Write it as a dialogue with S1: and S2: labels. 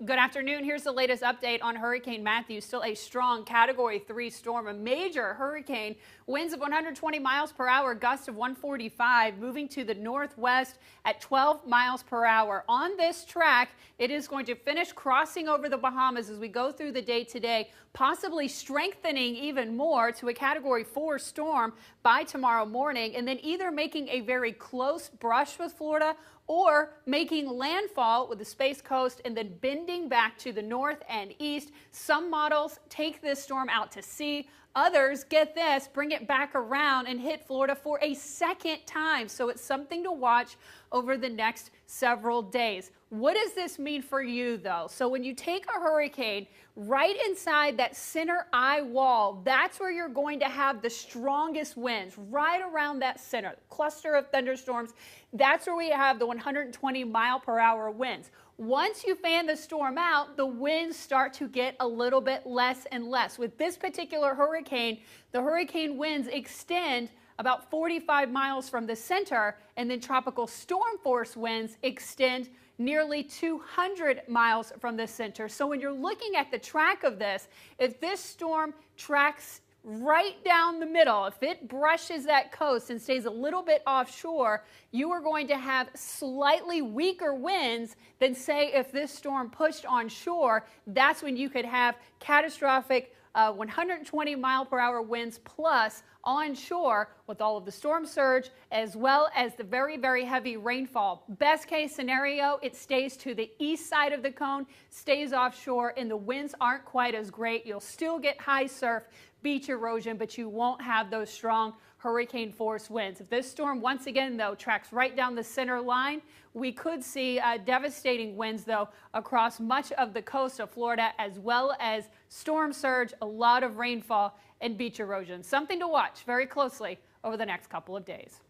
S1: Good afternoon. Here's the latest update on Hurricane Matthew. Still a strong Category 3 storm, a major hurricane. Winds of 120 miles per hour, gusts of 145, moving to the northwest at 12 miles per hour. On this track, it is going to finish crossing over the Bahamas as we go through the day today, possibly strengthening even more to a Category 4 storm by tomorrow morning, and then either making a very close brush with Florida or making landfall with the Space Coast and then bending back to the north and east. Some models take this storm out to sea. Others, get this, bring it back around and hit Florida for a second time. So it's something to watch over the next several days. What does this mean for you, though? So when you take a hurricane right inside that center eye wall, that's where you're going to have the strongest winds, right around that center cluster of thunderstorms. That's where we have the 120 mile per hour winds. Once you fan the storm out, the winds start to get a little bit less and less. With this particular hurricane, the hurricane winds extend about 45 miles from the center, and then tropical storm force winds extend nearly 200 miles from the center. So when you're looking at the track of this, if this storm tracks right down the middle, if it brushes that coast and stays a little bit offshore, you are going to have slightly weaker winds than, say, if this storm pushed on shore. That's when you could have catastrophic 120 mile per hour winds plus onshore with all of the storm surge as well as the very, very heavy rainfall. Best case scenario, it stays to the east side of the cone, stays offshore, and the winds aren't quite as great. You'll still get high surf, beach erosion, but you won't have those strong hurricane force winds. If this storm once again, though, tracks right down the center line, we could see devastating winds, though, across much of the coast of Florida, as well as storm surge, a lot of rainfall, and beach erosion. Something to watch very closely over the next couple of days.